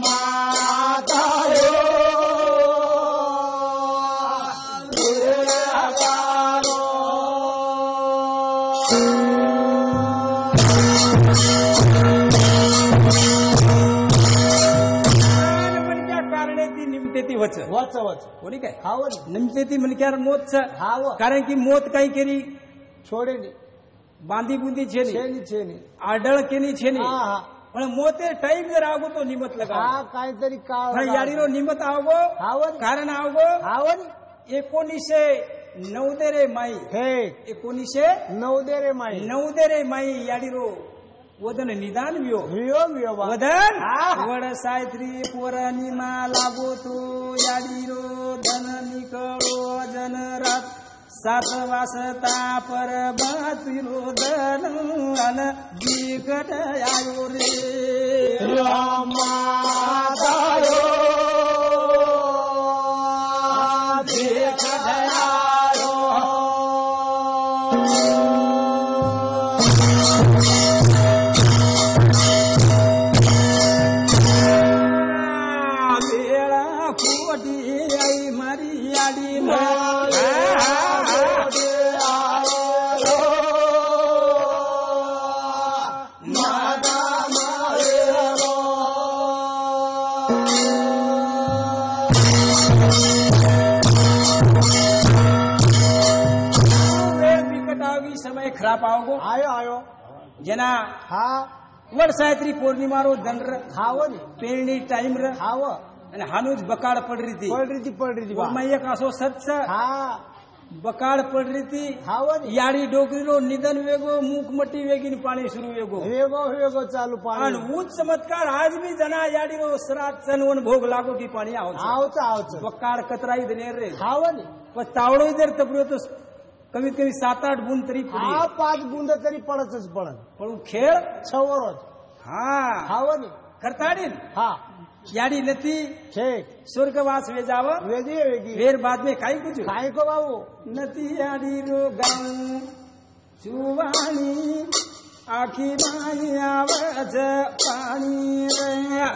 माता કારણેથી નિમતેથી વચ્ચે वच वच કોની કહે हाव नी નિમતેથી મને ક્યારે મોત છે हाव કારણ કે મોત કઈ કરી छोड़े नी બાંધી બુંધી છે छे ની नी छे नी આડળ કેની છે ની हाँ हाँ પણ મોતે ટાઈમ જર આગો તો નિમત લગાવો हाँ काई तरी का પણ યાડીનો નિમત આવગો हाव नी કારણ આવગો हाव नी 1990 માઈ हे 1990 नव दे रे माई યાડીરો વદન નિદાન વ્યો वियो वियो बा વદન હા. વડ સાયત્રી પોરની માં લાગો તો યાડીરો ધન નીકળો જન રાત સાત વાસતા પર બાતીરો ધન અન વિકટ આયો રે माता देख दयालो વેળા ખોટી આઈ મારી યાડી માં વેળ વિકટ આવી સમય ખરાબ આવગો आयो आयो જેના हाँ વરસાયત્રી પૂર્ણિમારો દંડ हाव नी પેરણી ટાઈમ ર हाव અને હાનું જ બકાળ પડ રહી હતી पड़ रही थी बा ઓરમાં એક આસો સત છે हाँ બકાળ પડ રહી હતી हाव नी યાડી ડોકરીનો નિધન વેગો મૂક મટી વેગી ને પાણી શરૂ વેગો वेगो चालू અને पानी ઉચ્ચ ચમત્કાર આજ બી જના યાડીનો શ્રાદ ચનવન ભોગ લાગો કે પાણી આવશે आवच आवच બકાળ કતરાઈ દને રે हाव नी પછી તાવડો ઇધર તપડ્યો તો કમી કમી 7-8 બૂંદ તરી પડી हाँ 5 बूंद तरी पड़च पड़न પણ ખેળ 6 वरोज હા हाव नी કરતાડી ને हाँ યાડી નથી ठीक સ્વર્ગવાસ વેજાવ वेगी वेगी વેર બાદ में કાઈ કુછ खाए को बाबू નથી યાડી રો ગાઉં જુવાની આખી માઈ આવે છે પાણી રે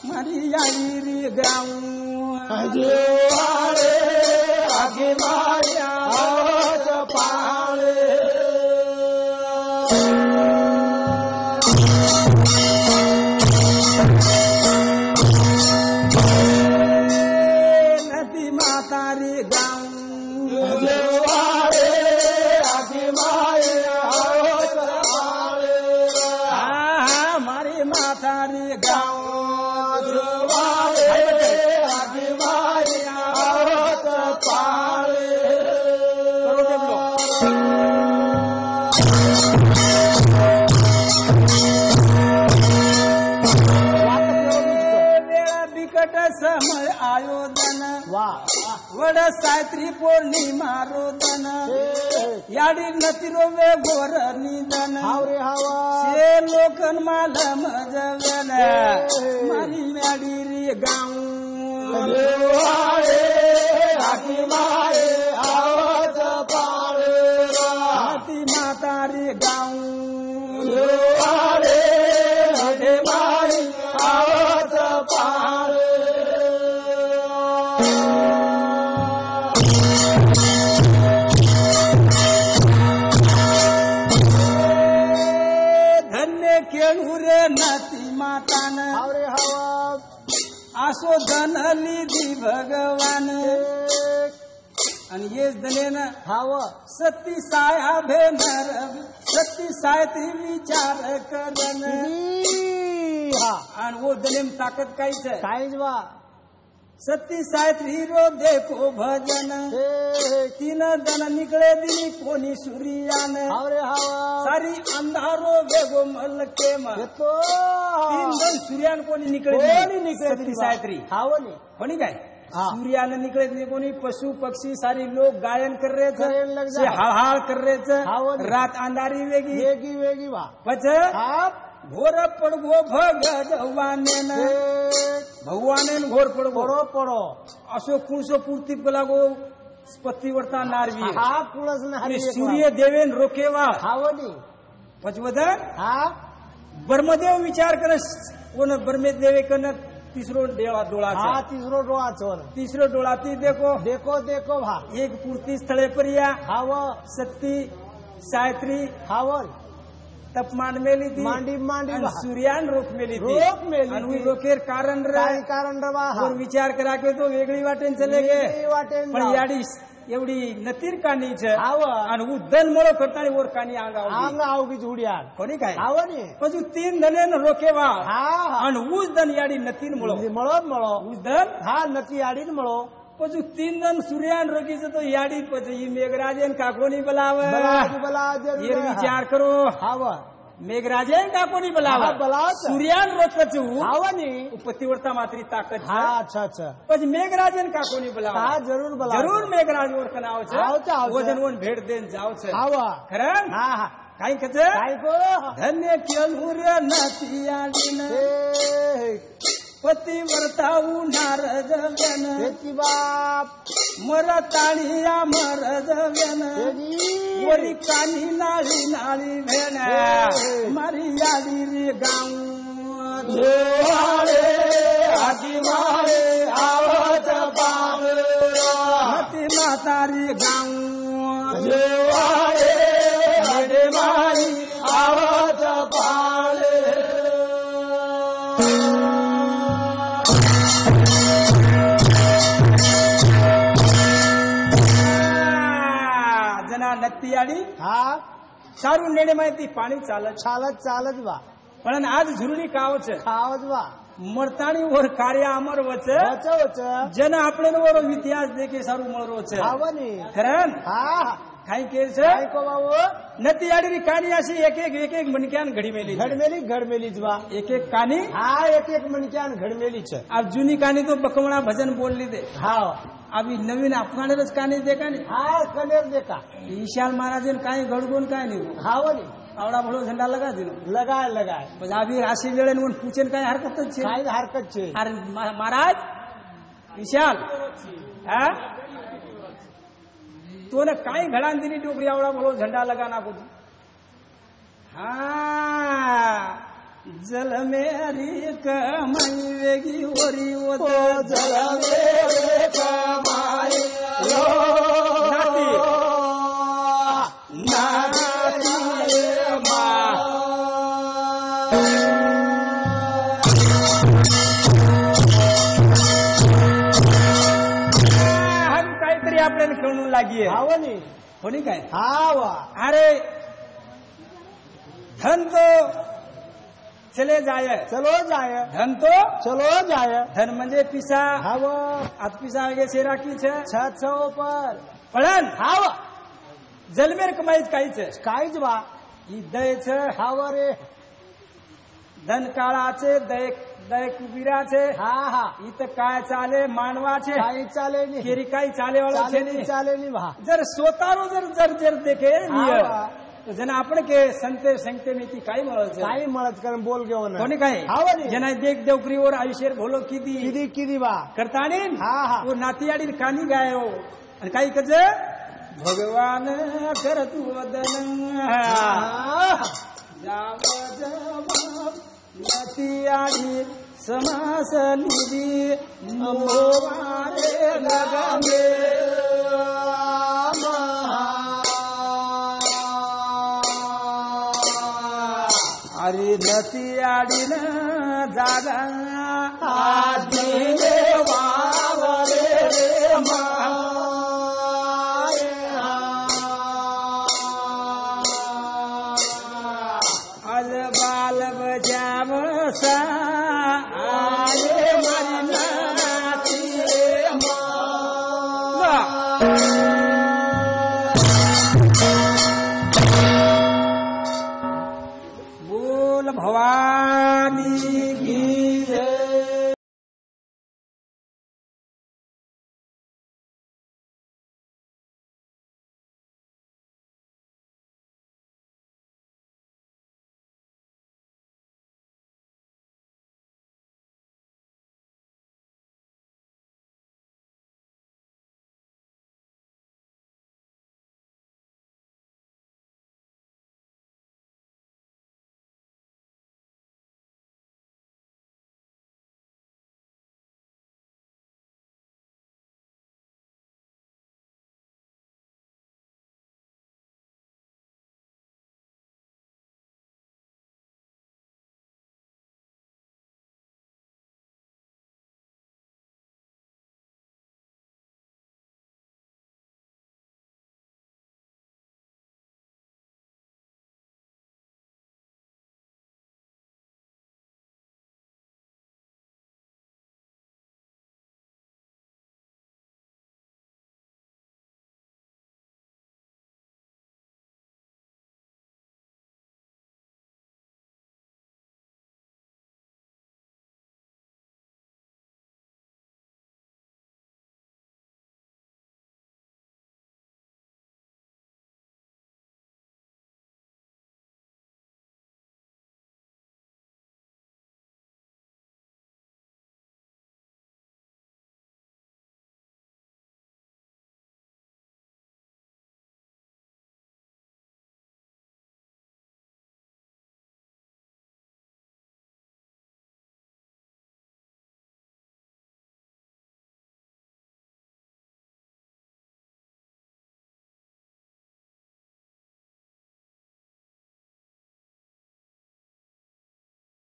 મારી યાડી રી ગાઉં वाले आगे माया पाले नदी मातारी गाँव मारी मातारी गाँव बिकट समय आयोजन वड सायत्री पौर्णिमा रोदन याडी नतिरो वे गोर निधन से लोकन मालम जवन मारी म्याडी रे गाँव हाती मातारी गाँव धन्य केळू रे नाती मातान आसो धनली दी भगवान आणि हेच धनेन सती साया भेनर सती सायत्री विचार करन आणि वो दनेम ताकद काहीच सती सायत्री रो देखो भजन तीन दन निकळे दिनी कोणी सूर्यान सारी अंधारो वेगो मलके तीन दन सूर्यान कोणी निकळे सती सायत्री कोणी काय सूर्यानं निकळे नाही कोणी पशु पक्षी सारी लोग गायन कर रहे थे हळहळ कर रहे थे रात अंधारी वेगी पछ घोर पडगो भगवाने घोर पडगो असो कुणसो पूर्ती लागो पत्तीवरता नारवी सूर्य देवेन रोकेवा पचवदन ब्रह्मदेव विचार कर कोण ब्रह्मदेवे कन तिसरो डोळा तिसरो डोळा ती देखो एक पूर्ती स्थळे पर या सती सायत्री तप मांड मेली थी मांडी सूर्यान रोक मेली थी रोकेर कारण विचार करा के तो वेगळी वाटेन चले गे पण याडी एवढी नतीर कानी आणि उद्दन मळो करता वर कानी अंगावगी जुडिया कोणी काय पण तीन धनेन रोकेवा आणि उस दन याडी नतीन मळो उस दन नती याडी मळो पजू तीन जण सूर्यान रोगीचं तो याडी पजू मेघराजन काकोनी बोलाव ये विचार करो मेघराजन काकोनी बोलावा सूर्यान रोकचू पतिव्रता मात्री ताकद अच्छा पज मेघराजन काकोनी बोलावा जरूर मेघराज वर नाव वजन वन भेट देन जाव खरं काही कच धन्य केलूर नतियाडीन पतिव्रता उन्हार जव्यान मरताळिया मर जव्यान वरी कानी नाळी नाळी भेन मारी याडी रे गाँव आवत मती मातारी गाँव आवत नत्ती आडी सारू नेणे माहिती पाणी चालत पण आज झुरली कावच मरताणी वर कार्य अमर वच जन आपण वर इतिहास देखे सारू मरोच खरं काही केस नती आडी कानी अशी एक एक मणक्यान घडमेली एक कानी एक मणक्यान घडमेली अब जुनी कानी तो बकवणा भजन बोलली दे अभी नवीन अपनानेच कानी देखा कनेर देखा ईशान महाराज काय गडगोन काय नाही आवडा भलो झंडा लगा दिलो लगाय पण अभी राशि वेळे पूछेन काय हरकत अरे महाराज विशाल तो न काय घडान दिली डोकरी आवडा भलो झंडा लगा ना कुछ जल मेरी कमाई वेगी ओरी होत जल मेरे कमाई गणू लागिए हावनी होनी काय हावा अरे धन तो चले जाय चलो जाय धन तो चलो जाय धन म्हणजे पिसा हाव आत पिसा गे से राखी छे छत पर पण हाव जलमेर कमाईच काही छे काहीच बा ई दय छे हाव रे धन काळा छे दय दय कुबीरा छे हा हा ई तर काय चाले मानवा छे काही चाले नाही केरी काही चाले वाळो छे चाले नहीं चाले नाही भा जर स्वतःरो जर देखे निय हा. तो जना आपण के संते संगते में की काही મળે છે काही मळत करून बोल घेऊ ना कोणी काय हावनी जना देख देवकरी और आयुष्यर भोलो किदी किती किती बा करतानी हा हा वो नातियाडी कानी गायो आणि काही कज भगवान करतु वदन जाव जाव नातियाडी समास लिदी मोवारे लगामे अरे नतियाडी न जागा आदिले वावरे रे अल बाल बजाव सा आले मरी नाती रे बोल भवानी की जय।